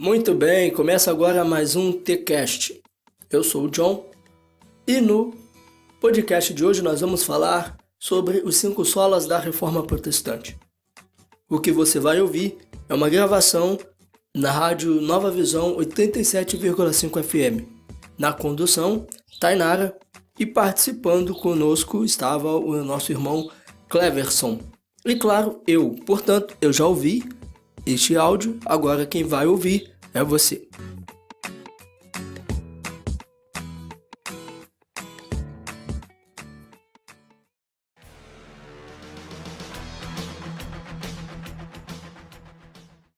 Muito bem, começa agora mais um TCast. Eu sou o John e no podcast de hoje nós vamos falar sobre os 5 solas da Reforma Protestante. O que você vai ouvir é uma gravação na rádio Nova Visão 87,5 FM. Na condução, Tainara, e participando conosco estava o nosso irmão Cleverson. E claro, eu. Portanto, eu já ouvi este áudio, agora quem vai ouvir é você.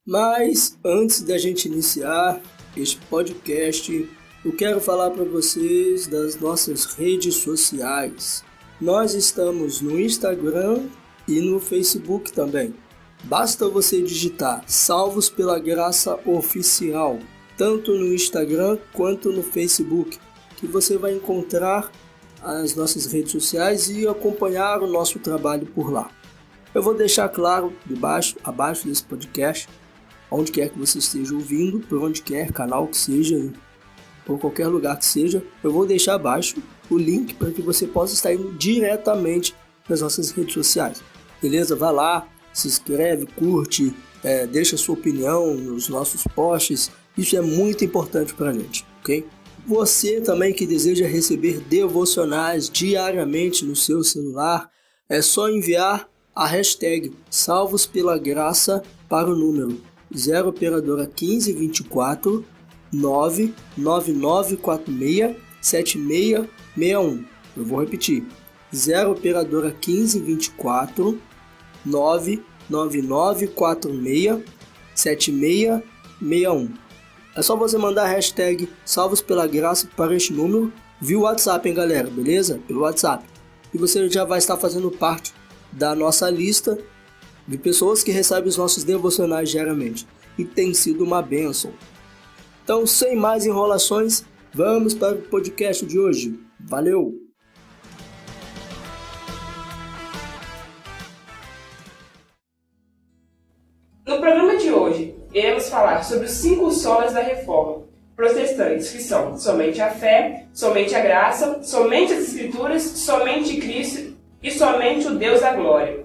Mas antes da gente iniciar este podcast, eu quero falar para vocês das nossas redes sociais. Nós estamos no Instagram e no Facebook também. Basta você digitar Salvos pela Graça Oficial, tanto no Instagram quanto no Facebook, que você vai encontrar as nossas redes sociais e acompanhar o nosso trabalho por lá. Eu vou deixar claro abaixo desse podcast, onde quer que você esteja ouvindo, por onde quer, canal que seja, por qualquer lugar que seja, eu vou deixar abaixo o link para que você possa estar indo diretamente nas nossas redes sociais. Beleza? Vá lá, se inscreve, curte, deixa sua opinião nos nossos posts. Isso é muito importante para a gente, ok? Você também que deseja receber devocionais diariamente no seu celular, é só enviar a hashtag Salvos pela Graça para o número 0 operadora 1524 99946 7661. Eu vou repetir. 0 operadora 1524 99946 7661. É só você mandar a hashtag Salvos pela Graça para este número via WhatsApp, hein, galera? Beleza? Pelo WhatsApp. E você já vai estar fazendo parte da nossa lista de pessoas que recebem os nossos devocionais diariamente. E tem sido uma bênção. Então, sem mais enrolações, vamos para o podcast de hoje. Valeu! No programa de hoje, iremos falar sobre os 5 solas da Reforma Protestantes, que são somente a fé, somente a graça, somente as Escrituras, somente Cristo e somente o Deus da glória.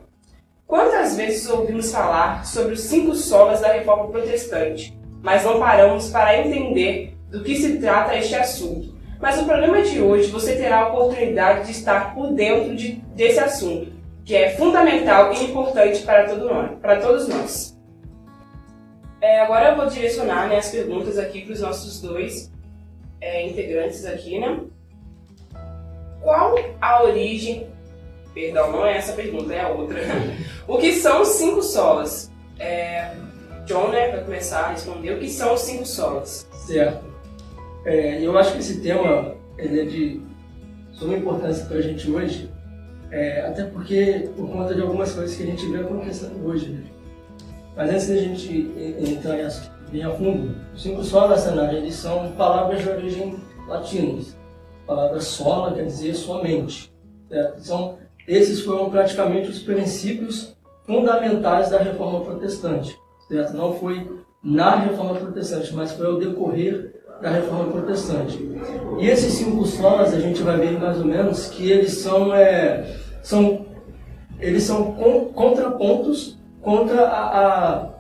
Quantas vezes ouvimos falar sobre os 5 solas da Reforma Protestante, mas não paramos para entender do que se trata este assunto. Mas no programa de hoje você terá a oportunidade de estar por dentro desse assunto, que é fundamental e importante para todos nós. Agora eu vou direcionar as perguntas aqui para os nossos dois integrantes aqui, né? Qual a origem... Perdão, não é essa pergunta, é a outra. O que são os 5 solas? John, vai começar a responder. O que são os 5 solas? Certo. Eu acho que esse tema ele é de suma importância para a gente hoje, até porque por conta de algumas coisas que a gente vê acontecendo hoje, né? Mas antes da gente entrar bem a fundo, os 5 solas, Sanara, eles são palavras de origem latinas. A palavra sola quer dizer somente. Certo? Esses foram praticamente os princípios fundamentais da Reforma Protestante. Certo? Não foi na Reforma Protestante, mas foi ao decorrer da Reforma Protestante. E esses 5 solas, a gente vai ver mais ou menos que eles são contrapontos contra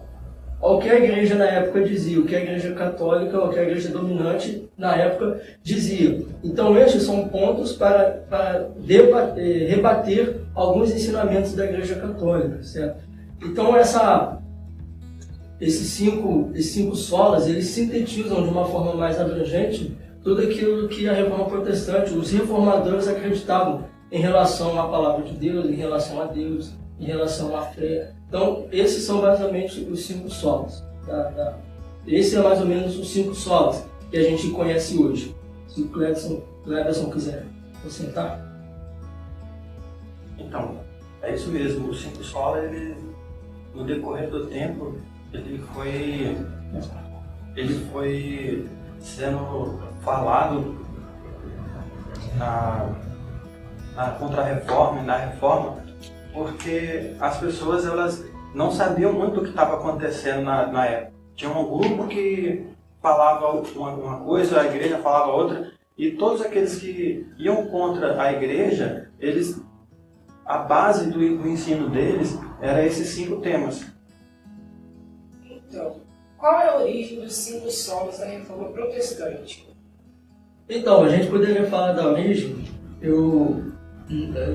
ao que a igreja na época dizia, o que a igreja católica, o que a igreja dominante na época dizia. Então estes são pontos para rebater alguns ensinamentos da igreja católica, certo? Então esses cinco solas, eles sintetizam de uma forma mais abrangente tudo aquilo que a Reforma Protestante, os reformadores acreditavam em relação à palavra de Deus, em relação a Deus, em relação à fé. Então, esses são basicamente os 5 solas. Esse é mais ou menos os 5 solas que a gente conhece hoje. Se o Cleverson quiser acrescentar. Então, é isso mesmo. Os 5 solas, no decorrer do tempo, ele foi sendo falado na Contra-Reforma e na Reforma, porque as pessoas elas não sabiam muito o que estava acontecendo na época. Tinha um grupo que falava uma coisa, a igreja falava outra, e todos aqueles que iam contra a igreja, a base do ensino deles era esses 5 temas. Então, qual é a origem dos 5 solas da Reforma Protestante? Então, a gente poderia falar da origem.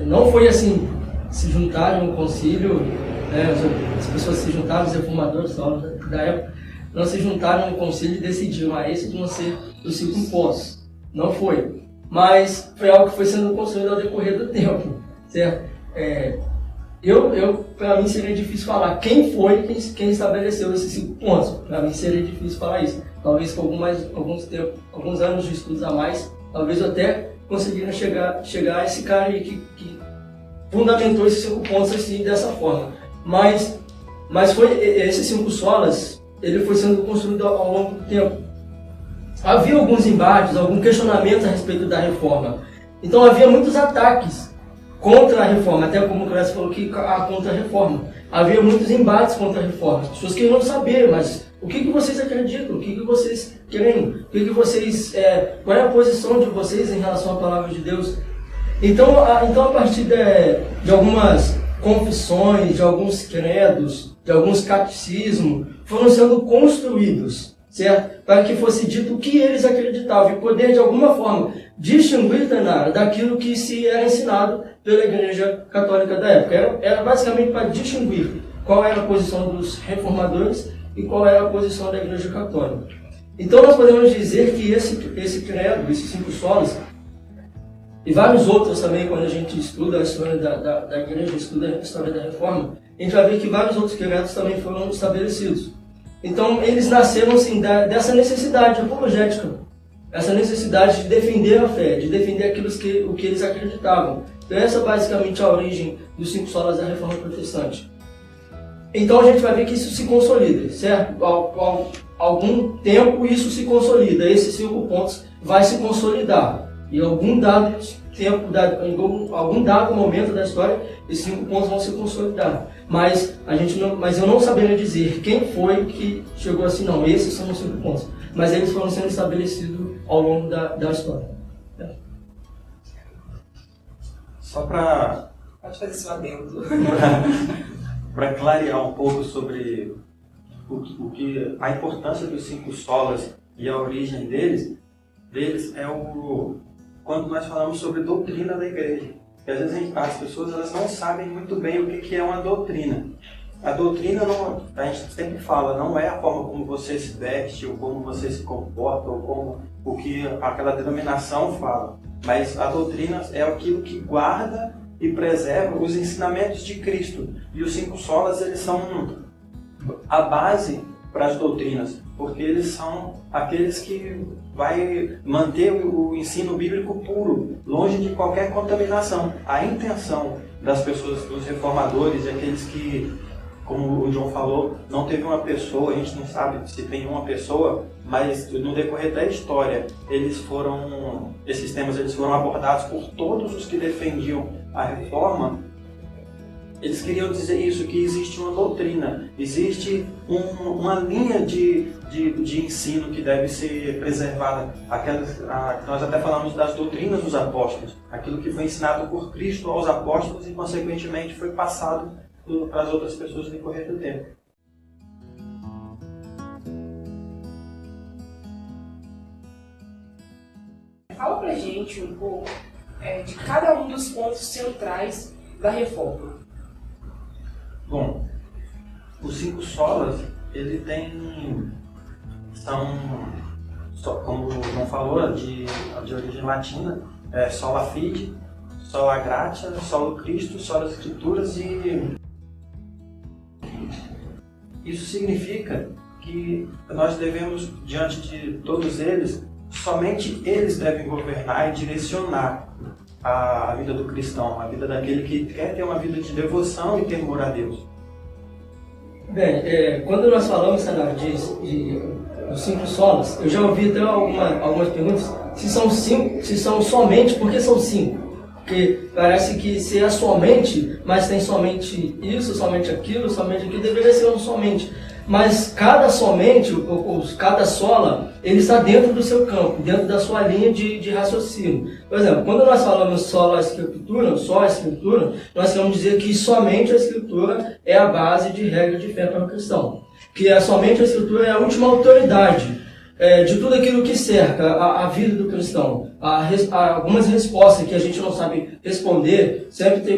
Não foi assim, se juntaram no concílio, né, as pessoas se juntaram, os reformadores da época, não se juntaram no concílio e decidiram, esses vão ser os 5 pontos. Não foi. Mas foi algo que foi sendo construído ao decorrer do tempo, certo? Para mim seria difícil falar quem foi quem estabeleceu esses 5 pontos. Para mim seria difícil falar isso. Talvez com alguns anos de estudos a mais, talvez eu até conseguiria chegar a esse cara aí que fundamentou esses 5 pontos assim, dessa forma. Mas foi esses 5 solas, ele foi sendo construído ao longo do tempo. Havia alguns embates, alguns questionamentos a respeito da reforma. Então havia muitos ataques contra a reforma, até como o Clécio falou que contra a reforma. Havia muitos embates contra a reforma. As pessoas queriam saber, mas o que vocês acreditam? O que vocês creem? Qual é a posição de vocês em relação à palavra de Deus? Então a partir de algumas confissões, de alguns credos, de alguns catecismos, foram sendo construídos, certo? Para que fosse dito o que eles acreditavam e poder, de alguma forma, distinguir daquilo que se era ensinado pela Igreja Católica da época. Era basicamente para distinguir qual era a posição dos reformadores e qual era a posição da Igreja Católica. Então nós podemos dizer que esse credo, esses 5 solas, e vários outros também, quando a gente estuda a história da Igreja, estuda a história da Reforma, a gente vai ver que vários outros credos também foram estabelecidos. Então eles nasceram assim, dessa necessidade apologética, essa necessidade de defender a fé, de defender o que eles acreditavam. Então essa é basicamente a origem dos 5 solas da Reforma Protestante. Então a gente vai ver que isso se consolida, certo? Algum tempo isso se consolida, esses 5 pontos vai se consolidar. E em algum dado tempo, em algum dado momento da história, esses 5 pontos vão se consolidar. Mas eu não saberia dizer quem foi que chegou assim, não, esses são os 5 pontos. Mas eles foram sendo estabelecidos ao longo da história. Só para... Pode fazer seu adendo. Para clarear um pouco sobre a importância dos 5 solas e a origem deles é quando nós falamos sobre doutrina da igreja. Porque às vezes as pessoas elas não sabem muito bem o que é uma doutrina. A doutrina, a gente sempre fala, não é a forma como você se veste, ou como você se comporta, ou como o que aquela denominação fala. Mas a doutrina é aquilo que guarda e preserva os ensinamentos de Cristo. E os 5 solas, eles são a base para as doutrinas, porque eles são aqueles que vai manter o ensino bíblico puro, longe de qualquer contaminação. A intenção das pessoas, dos reformadores, aqueles que, como o John falou, não teve uma pessoa, a gente não sabe se tem uma pessoa, mas no decorrer da história, esses temas eles foram abordados por todos os que defendiam a reforma. Eles queriam dizer isso, que existe uma doutrina, existe uma linha de ensino que deve ser preservada. Nós até falamos das doutrinas dos apóstolos, aquilo que foi ensinado por Cristo aos apóstolos e, consequentemente, foi passado para as outras pessoas no decorrer do tempo. Fala pra gente um pouco de cada um dos pontos centrais da reforma. Bom, os 5 solas, ele como o João falou, de origem latina, sola fide, sola gratia, solo Cristo, sola escrituras, e isso significa que nós devemos, diante de todos eles, somente eles devem governar e direcionar a vida do cristão, a vida daquele que quer ter uma vida de devoção e temor a Deus. Bem, quando nós falamos, Sanar, dos 5 solas, eu já ouvi até algumas perguntas se são somente, por que são 5? Porque parece que se é somente, mas tem somente isso, somente aquilo, deveria ser um somente. mas cada somente, ou cada sola, ele está dentro do seu campo, dentro da sua linha de raciocínio. Por exemplo, quando nós falamos só a Escritura, nós queremos dizer que somente a Escritura é a base de regra de fé para o cristão. Que somente a Escritura é a última autoridade de tudo aquilo que cerca a vida do cristão. Algumas respostas que a gente não sabe responder,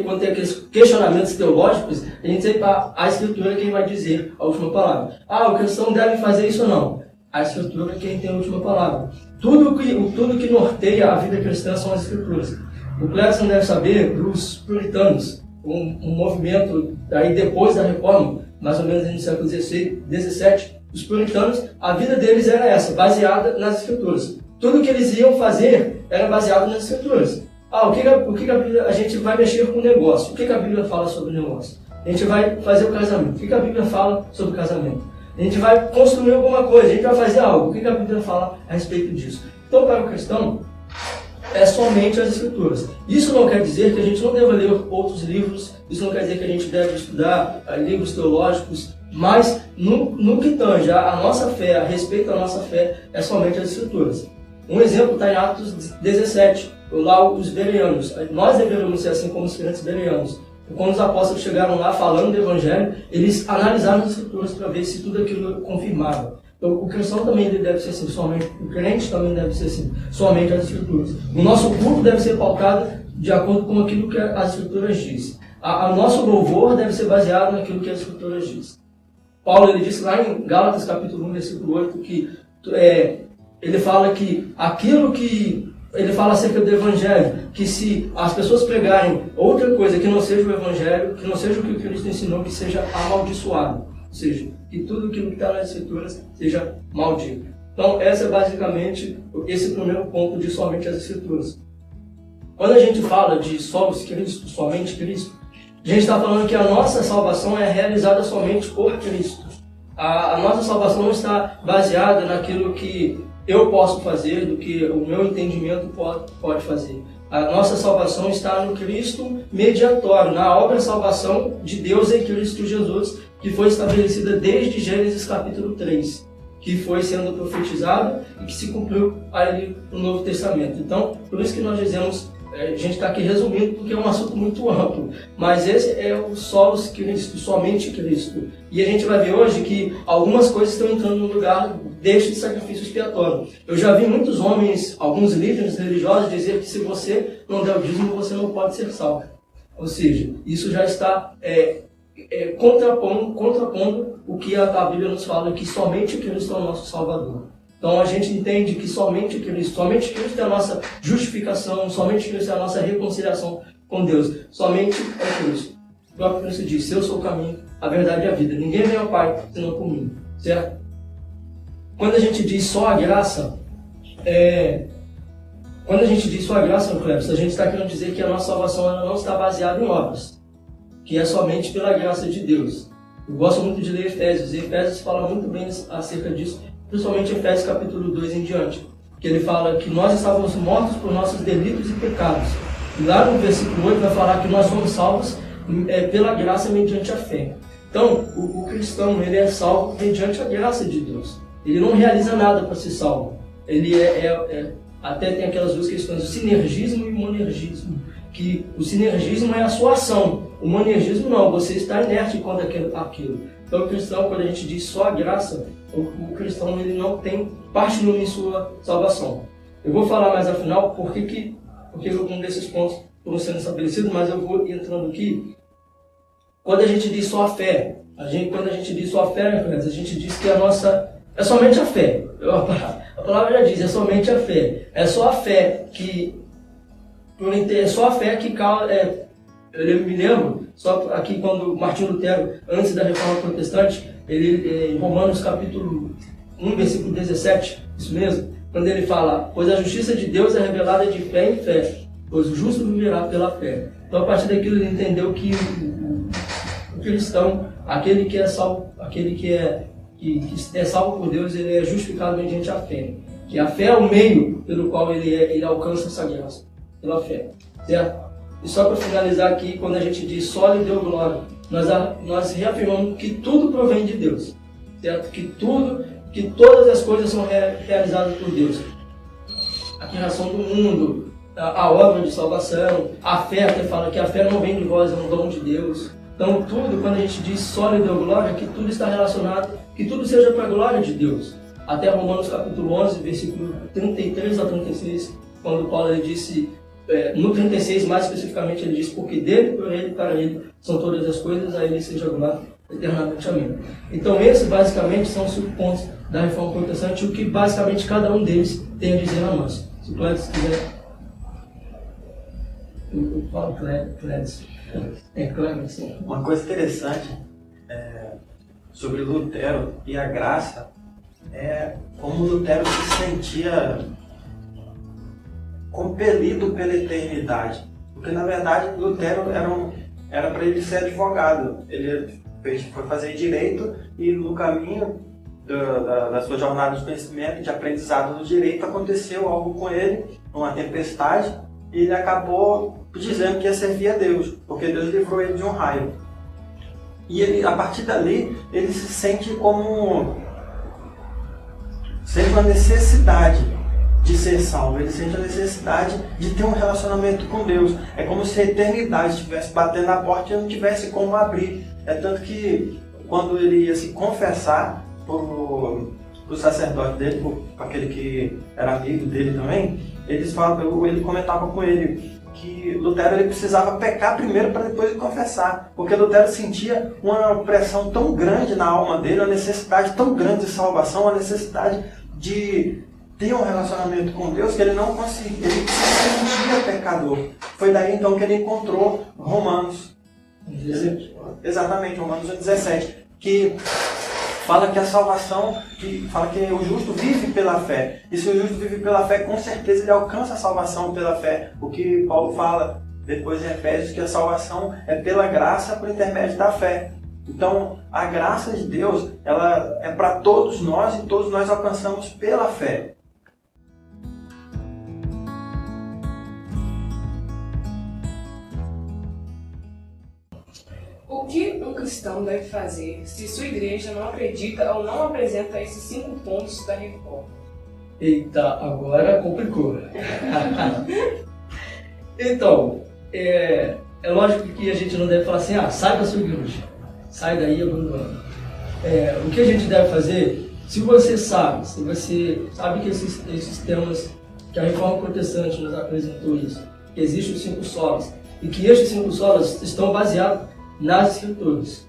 quando tem aqueles questionamentos teológicos, a gente sempre a Escritura é quem vai dizer a última palavra. O cristão deve fazer isso ou não? A Escritura é quem tem a última palavra. Tudo que norteia a vida cristã são as Escrituras. O Clérison deve saber dos puritanos, um movimento aí depois da Reforma, mais ou menos no século XVI, XVII, os puritanos, a vida deles era essa, baseada nas Escrituras. Tudo que eles iam fazer era baseado nas Escrituras. O que a Bíblia, a gente vai mexer com o negócio? O que a Bíblia fala sobre o negócio? A gente vai fazer o casamento. O que a Bíblia fala sobre o casamento? A gente vai construir alguma coisa, a gente vai fazer algo. O que a Bíblia fala a respeito disso? Então, para o cristão, é somente as Escrituras. Isso não quer dizer que a gente não deva ler outros livros, isso não quer dizer que a gente deve estudar livros teológicos, mas no que tange a nossa fé, a respeito da nossa fé, é somente as Escrituras. Um exemplo está em Atos 17, lá os bereanos. Nós deveríamos ser assim como os crentes bereanos. Quando os apóstolos chegaram lá falando do Evangelho, eles analisaram as Escrituras para ver se tudo aquilo confirmava. Então, o cristão também deve ser assim, somente, o crente também deve ser assim, somente as Escrituras. O nosso culto deve ser pautado de acordo com aquilo que as Escrituras dizem. O nosso louvor deve ser baseado naquilo que as Escrituras dizem. Paulo ele disse lá em Gálatas capítulo 1, versículo 8, que ele fala que aquilo que ele fala acerca do Evangelho, que se as pessoas pregarem outra coisa que não seja o Evangelho, que não seja o que o Cristo ensinou, que seja amaldiçoado. Ou seja, que tudo aquilo que está nas Escrituras seja maldito. Então, esse é basicamente esse primeiro ponto de somente as Escrituras. Quando a gente fala de solos Cristo, somente Cristo, a gente está falando que a nossa salvação é realizada somente por Cristo. A nossa salvação não está baseada naquilo que eu posso fazer, do que o meu entendimento pode fazer. A nossa salvação está no Cristo mediatório, na obra de salvação de Deus em Cristo Jesus, que foi estabelecida desde Gênesis capítulo 3, que foi sendo profetizado e que se cumpriu ali no Novo Testamento. Então, por isso que nós dizemos, a gente está aqui resumindo porque é um assunto muito amplo, mas esse é o solos Cristo, somente Cristo. E a gente vai ver hoje que algumas coisas estão entrando no lugar deste sacrifício expiatório. Eu já vi muitos homens, alguns líderes religiosos, dizer que se você não der o dízimo, você não pode ser salvo. Ou seja, isso já está contrapondo o que a Bíblia nos fala, que somente Cristo é o nosso Salvador. Então a gente entende que somente Cristo é a nossa justificação, somente Cristo é a nossa reconciliação com Deus, somente é Cristo. O próprio Cristo diz, eu sou o caminho, a verdade e a vida. Ninguém vem ao Pai senão por mim, certo? Quando a gente diz só a graça, a gente está querendo dizer que a nossa salvação ela não está baseada em obras, que é somente pela graça de Deus. Eu gosto muito de ler Efésios, e Efésios fala muito bem acerca disso, principalmente Efésios capítulo 2 em diante, que ele fala que nós estávamos mortos por nossos delitos e pecados. E lá no versículo 8 vai falar que nós somos salvos pela graça mediante a fé. Então, o cristão ele é salvo mediante a graça de Deus. Ele não realiza nada para ser salvo. Ele até tem aquelas duas questões, o sinergismo e o monergismo. Que o sinergismo é a sua ação, o monergismo não, você está inerte quanto àquilo. Então o cristão, quando a gente diz só a graça, o cristão ele não tem parte nenhuma em sua salvação. Eu vou falar mais afinal porque algum desses pontos estão sendo estabelecidos, mas eu vou entrando aqui. Quando a gente diz só a fé, a gente diz que a nossa é somente a fé. A palavra já diz, é somente a fé. É só a fé que eu me lembro, só aqui quando Martinho Lutero, antes da Reforma Protestante, ele em Romanos capítulo 1, versículo 17, isso mesmo, quando ele fala, pois a justiça de Deus é revelada de fé em fé, pois o justo viverá pela fé. Então a partir daquilo ele entendeu que o cristão, aquele que é salvo, que é salvo por Deus, ele é justificado mediante a fé. Que a fé é o meio pelo qual ele alcança essa graça, pela fé, certo? E só para finalizar aqui, quando a gente diz só lhe deu glória, nós reafirmamos que tudo provém de Deus, certo? Que todas as coisas são realizadas por Deus. A criação do mundo, a obra de salvação, a fé, que fala que a fé não vem de vós, é um dom de Deus. Então tudo, quando a gente diz sólido ou glória, que tudo está relacionado, que tudo seja para a glória de Deus. Até Romanos capítulo 11, versículo 33 a 36, quando Paulo ele disse, no 36 mais especificamente, ele diz, porque dele, por ele, para ele, são todas as coisas, a ele seja glória eternamente. Amém. Então esses basicamente são os 5 pontos da Reforma Protestante, o que basicamente cada um deles tem a dizer a nós. Se o Clédio quiser... Eu falo Clédio. Clédio, sim. Uma coisa interessante sobre Lutero e a graça é como Lutero se sentia compelido pela eternidade. Porque, na verdade, Lutero era para ele ser advogado. Ele foi fazer direito e, no caminho da sua jornada de conhecimento, de aprendizado no direito, aconteceu algo com ele, uma tempestade, e ele acabou dizendo que ia servir a Deus, porque Deus livrou ele de um raio. E ele, a partir dali, ele se sente como sente uma necessidade de ser salvo, ele sente a necessidade de ter um relacionamento com Deus. É como se a eternidade estivesse batendo na porta e não tivesse como abrir. É tanto que quando ele ia se confessar para o sacerdote dele, para aquele que era amigo dele também, ele comentava com ele que Lutero ele precisava pecar primeiro para depois confessar, porque Lutero sentia uma pressão tão grande na alma dele, uma necessidade tão grande de salvação, uma necessidade de ter um relacionamento com Deus, que ele não conseguia, ele se sentia pecador. Foi daí então que ele encontrou Romanos 17. Exatamente, Romanos 17, que fala que a salvação, que fala que o justo vive pela fé. E se o justo vive pela fé, com certeza ele alcança a salvação pela fé. O que Paulo fala depois em Efésios, que a salvação é pela graça por intermédio da fé. Então, a graça de Deus, ela é para todos nós e todos nós alcançamos pela fé. O que um cristão deve fazer se sua igreja não acredita ou não apresenta esses 5 pontos da reforma? Eita, agora complicou. Então, é lógico que a gente não deve falar assim, sai da sua igreja, sai daí e abandona. O que a gente deve fazer, se você sabe que esses temas, que a Reforma Protestante nos apresentou isso, que existem os 5 solas, e que estes 5 solas estão baseados nas Escrituras.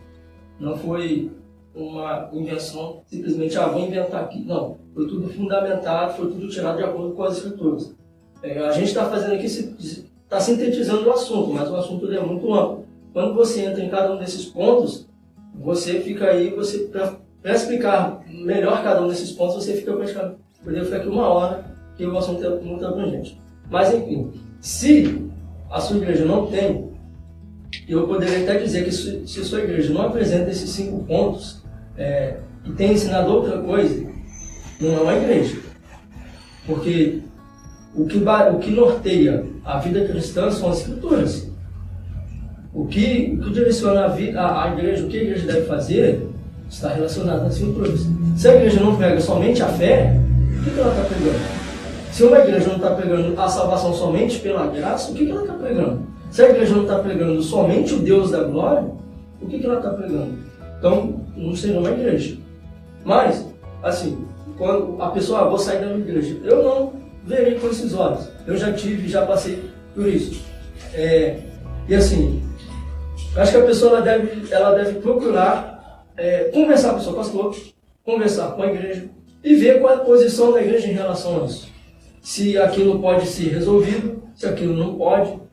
Não foi uma invenção, simplesmente, vou inventar aqui. Não, foi tudo fundamentado, foi tudo tirado de acordo com as Escrituras. A gente está fazendo aqui, está sintetizando o assunto, mas o assunto é muito amplo. Quando você entra em cada um desses pontos, você fica aí, para explicar melhor cada um desses pontos, você fica praticamente, poderia ficar aqui 1 hora, que o assunto é muito abrangente. Mas enfim, se a sua igreja não tem, eu poderia até dizer que se a sua igreja não apresenta esses 5 pontos e tem ensinado outra coisa, não é uma igreja. Porque o que norteia a vida cristã são as Escrituras. O que direciona a igreja, o que a igreja deve fazer, está relacionado às Escrituras. Se a igreja não prega somente a fé, o que ela está pregando? Se uma igreja não está pregando a salvação somente pela graça, o que ela está pregando? Se a igreja não está pregando somente o Deus da glória, o que ela está pregando? Então, não seria uma igreja. Mas, assim, quando a pessoa, vou sair da minha igreja, eu não verei com esses olhos. Eu já passei por isso. E assim, acho que a pessoa ela deve procurar conversar com o seu pastor, conversar com a igreja e ver qual é a posição da igreja em relação a isso. Se aquilo pode ser resolvido, se aquilo não pode.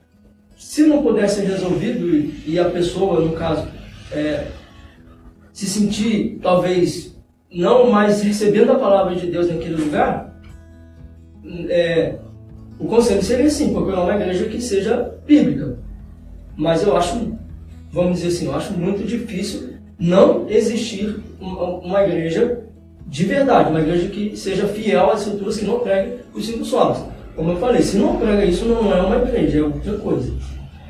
Se não puder ser resolvido e a pessoa, no caso, se sentir, talvez, não mais recebendo a palavra de Deus naquele lugar, o conselho seria sim, procurar uma igreja que seja bíblica. Mas eu acho, vamos dizer assim, eu acho muito difícil não existir uma igreja de verdade, uma igreja que seja fiel às Escrituras, que não pregue os 5 solas. Como eu falei, se não prega isso, não é uma igreja, é outra coisa.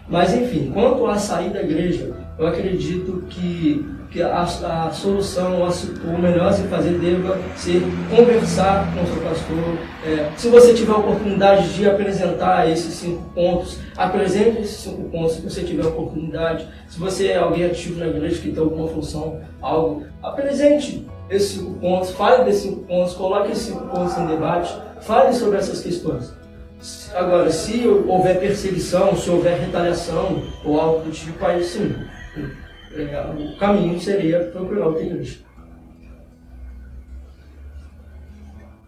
Mas enfim, quanto a sair da igreja, eu acredito que que a solução, o melhor a se fazer deva ser conversar com o seu pastor. Se você tiver a oportunidade de apresentar esses 5 pontos, apresente esses 5 pontos se você tiver a oportunidade. Se você é alguém ativo na igreja que tem alguma função, algo, apresente esses 5 pontos, fale desses 5 pontos, coloque esses 5 pontos em debate, fale sobre essas questões. Agora, se houver perseguição, se houver retaliação ou algo do tipo, aí sim, o caminho seria procurar outra igreja.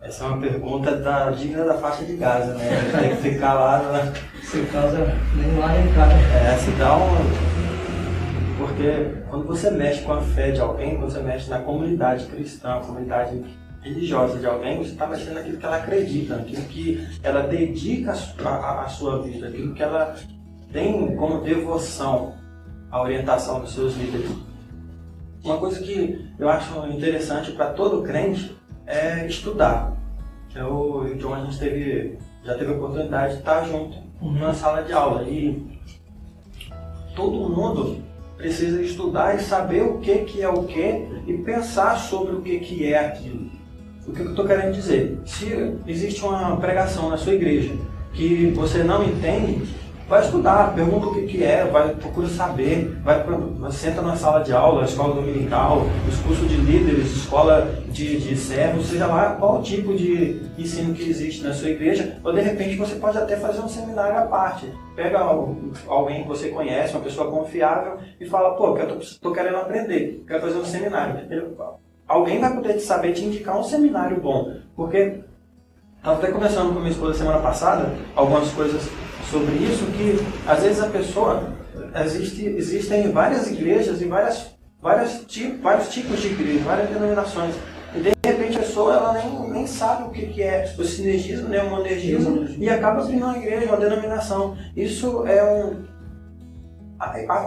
Essa é uma pergunta digna da faixa de Gaza, né? Tem que ficar lá Sem causa nem lá nem cá. se dá Porque quando você mexe com a fé de alguém, você mexe na comunidade cristã, comunidade religiosa de alguém, você está mexendo naquilo que ela acredita, naquilo que ela dedica a sua vida, aquilo que ela tem como devoção à orientação dos seus líderes. Uma coisa que eu acho interessante para todo crente é estudar. Eu e o John, a gente já teve a oportunidade de estar junto numa sala de aula e todo mundo precisa estudar e saber o que é o que e pensar sobre o que é aquilo. O que eu estou querendo dizer? Se existe uma pregação na sua igreja que você não entende, vai estudar, pergunta o que é, procura saber, senta na sala de aula, escola dominical, os cursos de líderes, escola de servos, seja lá qual tipo de ensino que existe na sua igreja, ou de repente você pode até fazer um seminário à parte. Pega alguém que você conhece, uma pessoa confiável, e fala, eu estou querendo aprender, quero fazer um seminário. Alguém vai poder saber te indicar um seminário bom, porque estava até conversando com minha esposa semana passada, algumas coisas sobre isso, que às vezes a pessoa, existem várias igrejas e vários tipos de igreja, várias denominações, e de repente a pessoa ela nem sabe o que é o sinergismo, nem o monergismo, e acaba abrindo uma igreja, uma denominação. Isso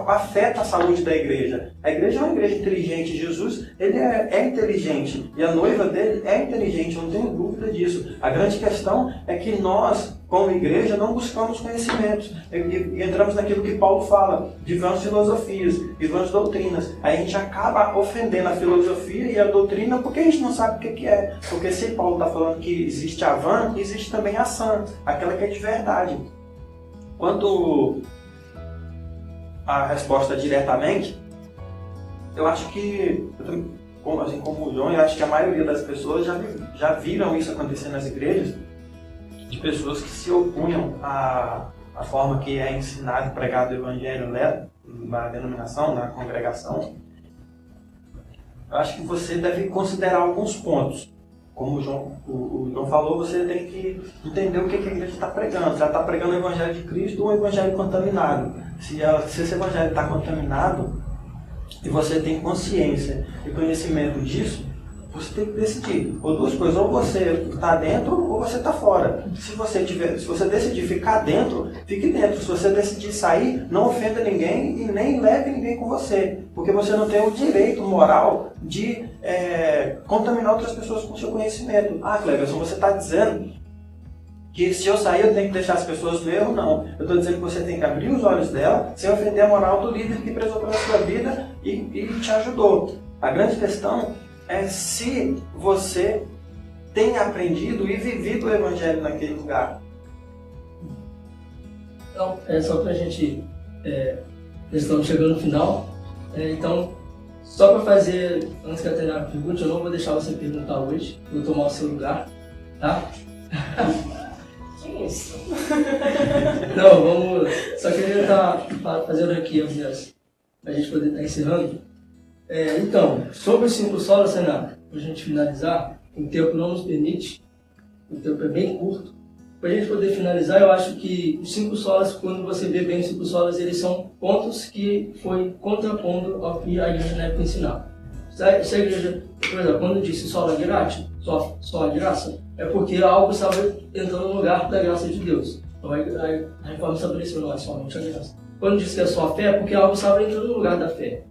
afeta a saúde da igreja. A igreja é uma igreja inteligente. Jesus, ele é inteligente. E a noiva dele é inteligente, eu não tenho dúvida disso. A grande questão é que nós, como igreja, não buscamos conhecimentos. E entramos naquilo que Paulo fala, de vãs filosofias, de vãs doutrinas. Aí a gente acaba ofendendo a filosofia e a doutrina porque a gente não sabe o que é. Porque se Paulo está falando que existe a vã, existe também a sã, aquela que é de verdade. Quanto a resposta diretamente, eu acho que, assim como o João, eu acho que a maioria das pessoas já viram isso acontecer nas igrejas, de pessoas que se opunham à forma que é ensinado e pregado o evangelho na denominação, na congregação. Eu acho que você deve considerar alguns pontos. Como o João falou, você tem que entender o que a igreja está pregando. Se ela está pregando o evangelho de Cristo ou o evangelho contaminado. Se esse evangelho está contaminado e você tem consciência e conhecimento disso, você tem que decidir. Ou duas coisas, ou você está dentro ou você está fora. Se você decidir ficar dentro, fique dentro. Se você decidir sair, não ofenda ninguém e nem leve ninguém com você. Porque você não tem o direito moral de contaminar outras pessoas com o seu conhecimento. Cleverson, você está dizendo que se eu sair eu tenho que deixar as pessoas no erro? Não. Eu estou dizendo que você tem que abrir os olhos dela sem ofender a moral do líder que prezou pela sua vida e te ajudou. A grande questão é se você tem aprendido e vivido o evangelho naquele lugar. Então, só para a gente... estamos chegando no final. Então, só para fazer, antes que a Tainá pergunte, eu não vou deixar você perguntar hoje. Vou tomar o seu lugar, tá? Que isso? Não, vamos... Só queria estar fazendo aqui, para a gente poder estar encerrando. Então, sobre os 5 solas, Tainá, para a gente finalizar, o tempo não nos permite, o tempo é bem curto. Para a gente poder finalizar, eu acho que os 5 solas, quando você vê bem os 5 solas, eles são pontos que foi contrapondo ao que a igreja na época ensinava. Se a igreja, por exemplo, quando disse sola gratia, só a graça, é porque algo estava entrando no lugar da graça de Deus. Então a reforma estabeleceu, não é somente a graça. Quando disse que é só a fé, é porque algo estava entrando no lugar da fé.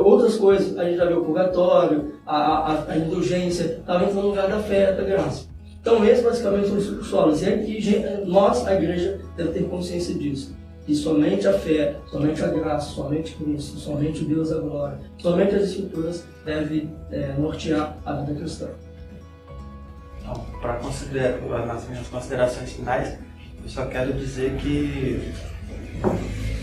Outras coisas, a gente já viu o purgatório, a indulgência, estava entrando no lugar da fé, da graça. Então, esses basicamente são os 5 solas. E aqui, nós, a igreja, deve ter consciência disso. que somente a fé, somente a graça, somente Cristo, somente o Deus da glória, somente as Escrituras deve nortear a vida cristã. Então, nas minhas considerações finais, eu só quero dizer que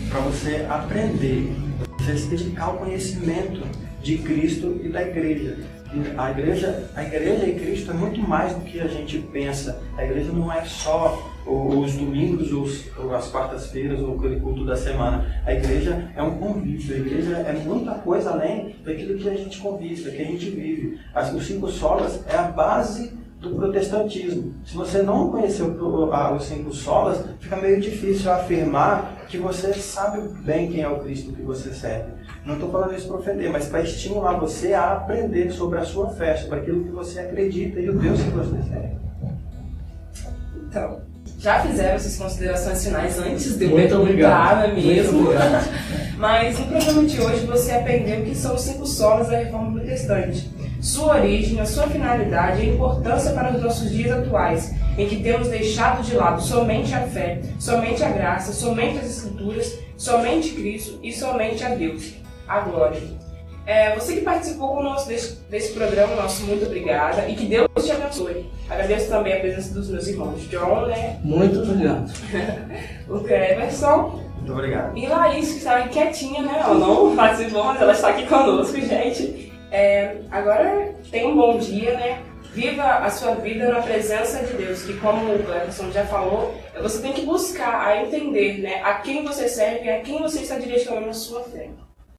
para você aprender, você explicar o conhecimento de Cristo e da igreja. A igreja e Cristo é muito mais do que a gente pensa. A igreja não é só os domingos, ou as quartas-feiras, ou aquele culto da semana. A igreja é um convívio, a igreja é muita coisa além daquilo que a gente convive, daquilo que a gente vive. Os 5 solas é a base do protestantismo. Se você não conheceu os 5 solas, fica meio difícil afirmar que você sabe bem quem é o Cristo que você serve. Não estou falando isso para ofender, mas para estimular você a aprender sobre a sua fé, sobre aquilo que você acredita e o Deus que você serve. Então, já fizeram essas considerações finais antes de eu Muito perguntar, não é obrigado. mesmo? Muito obrigado. Mas no programa de hoje você aprendeu o que são os 5 solas da Reforma Protestante, sua origem, a sua finalidade e a importância para os nossos dias atuais, em que temos deixado de lado somente a fé, somente a graça, somente as Escrituras, somente Cristo e somente a Deus, a glória. Você que participou conosco desse programa, nosso muito obrigada e que Deus te abençoe. Agradeço também a presença dos meus irmãos John, Muito obrigado. o Cleverson Muito obrigado. e Laís, que está quietinha, né? Ela não participou, mas ela está aqui conosco, gente. Agora tenha um bom dia, né? Viva a sua vida na presença de Deus, que como o Cleverson já falou, você tem que buscar a entender, né, a quem você serve e a quem você está direcionando a sua fé.